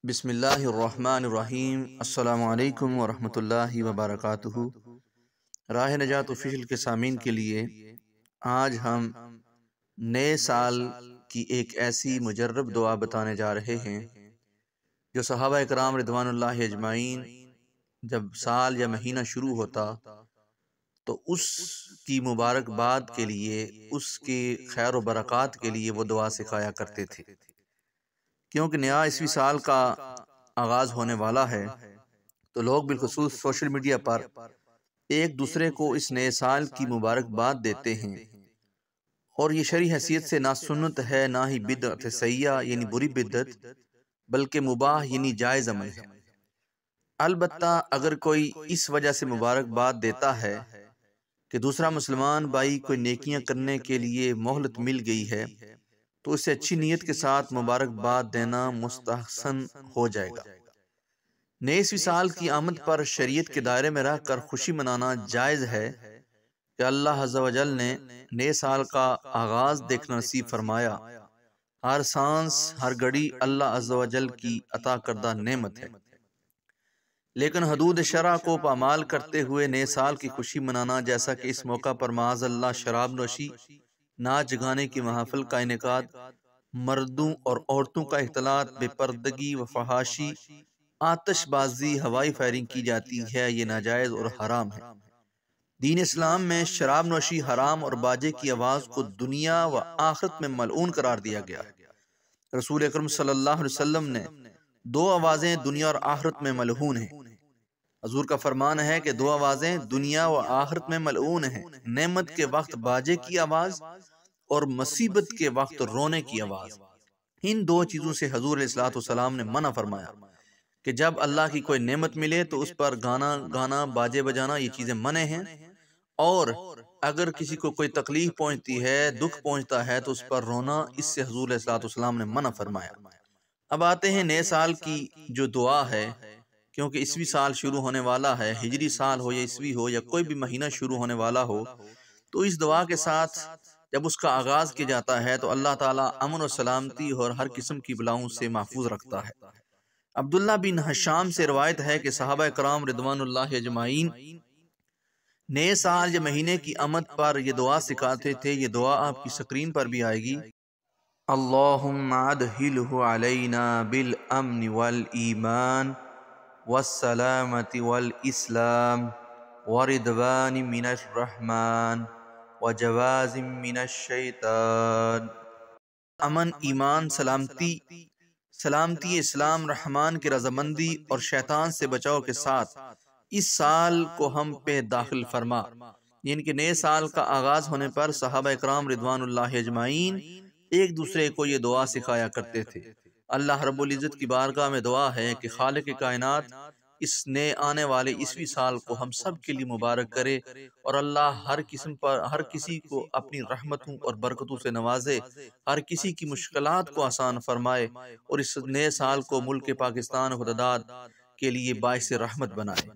بسم اللہ الرحمن الرحیم۔ السلام علیکم ورحمۃ اللہ وبرکاتہ۔ راہ نجات آفیشیل کے سامعین کے لیے آج ہم نئے سال کی ایک ایسی مجرب دعا بتانے جا رہے ہیں جو صحابہ اکرام رضوان اللہ اجمعین جب سال یا مہینہ شروع ہوتا تو اس کی مبارکباد کے لیے، اس کے خیر و برکات کے لیے وہ دعا سکھایا کرتے تھے، کیونکہ نیا عیسوی سال کا آغاز ہونے والا ہے تو لوگ بالخصوص سوشل میڈیا پر ایک دوسرے کو اس نئے سال کی مبارکباد دیتے ہیں، اور یہ شرعی حیثیت سے نہ سنت ہے نہ ہی بدعت سیئہ یعنی بری بدعت، بلکہ مباح یعنی جائز عمل ہے۔ البتہ اگر کوئی اس وجہ سے مبارکباد دیتا ہے کہ دوسرا مسلمان بھائی کوئی نیکیاں کرنے کے لیے مہلت مل گئی ہے تو اسے اچھی نیت کے ساتھ مبارکباد دینا مستحسن ہو جائے گا۔ نئے عیسوی سال کی آمد پر شریعت کے دائرے میں رہ کر خوشی منانا جائز ہے کہ اللہ عز و جل نے نئے سال کا آغاز دیکھنا نصیب فرمایا۔ ہر سانس، ہر گھڑی اللہ عز و جل کی عطا کردہ نعمت ہے، لیکن حدود شرع کو پامال کرتے ہوئے نئے سال کی خوشی منانا، جیسا کہ اس موقع پر معاذ اللہ شراب نوشی، ناچ گانے کی محافل کا انعقاد، مردوں اور عورتوں کا اختلاط، بے پردگی و فحاشی، آتش بازی، ہوائی فائرنگ کی جاتی ہے، یہ ناجائز اور حرام ہے۔ دین اسلام میں شراب نوشی حرام اور باجے کی آواز کو دنیا و آخرت میں ملعون قرار دیا گیا ہے۔ رسول اکرم صلی اللہ علیہ وسلم نے دو آوازیں دنیا اور آخرت میں ملعون ہیں۔ حضور کا فرمان ہے کہ دو آوازیں دنیا و آخرت میں ملعون ہیں، نعمت کے وقت باجے کی آواز اور مصیبت کے وقت رونے کی آواز۔ ان دو چیزوں سے حضور علیہ السلام نے منع فرمایا کہ جب اللہ کی کوئی نعمت ملے تو اس پر گانا باجے بجانا، یہ چیزیں منع ہیں، اور اگر کسی کو کوئی تکلیف پہنچتی ہے، دکھ پہنچتا ہے تو اس پر رونا، اس سے حضور علیہ السلام نے منع فرمایا۔ اب آتے ہیں نئے سال کی جو دعا ہے، کیونکہ عیسوی سال شروع ہونے والا ہے، ہجری سال ہو یا عیسوی ہو یا کوئی بھی مہینہ شروع ہونے والا ہو، تو اس دعا کے ساتھ جب اس کا آغاز کیا جاتا ہے تو اللہ تعالیٰ امن و سلامتی اور ہر قسم کی بلاؤں سے محفوظ رکھتا ہے۔ عبداللہ بن حشام سے روایت ہے کہ صحابہ کرام رضوان اللہ اجمعین نئے سال یا مہینے کی آمد پر یہ دعا سکھاتے تھے۔ یہ دعا آپ کی سکرین پر بھی آئے گی۔ اللہم ادخلہ علینا بالامن والایمان والسلامت والاسلام ورضوان من الرحمن وجواز من الشیطان۔ امن، ایمان، سلامتی اسلام، رحمان کی رضامندی اور شیطان سے بچاؤ کے ساتھ اس سال کو ہم پہ داخل فرما۔ یعنی کہ نئے سال کا آغاز ہونے پر صحابہ اکرام رضوان اللہ اجمعین ایک دوسرے کو یہ دعا سکھایا کرتے تھے۔ اللہ رب العزت کی بارگاہ میں دعا ہے کہ خالق کائنات اس نئے آنے والے عیسوی سال کو ہم سب کے لیے مبارک کرے، اور اللہ ہر کسی کو اپنی رحمتوں اور برکتوں سے نوازے، ہر کسی کی مشکلات کو آسان فرمائے، اور اس نئے سال کو ملک پاکستان خداداد کے لیے باعث رحمت بنائے۔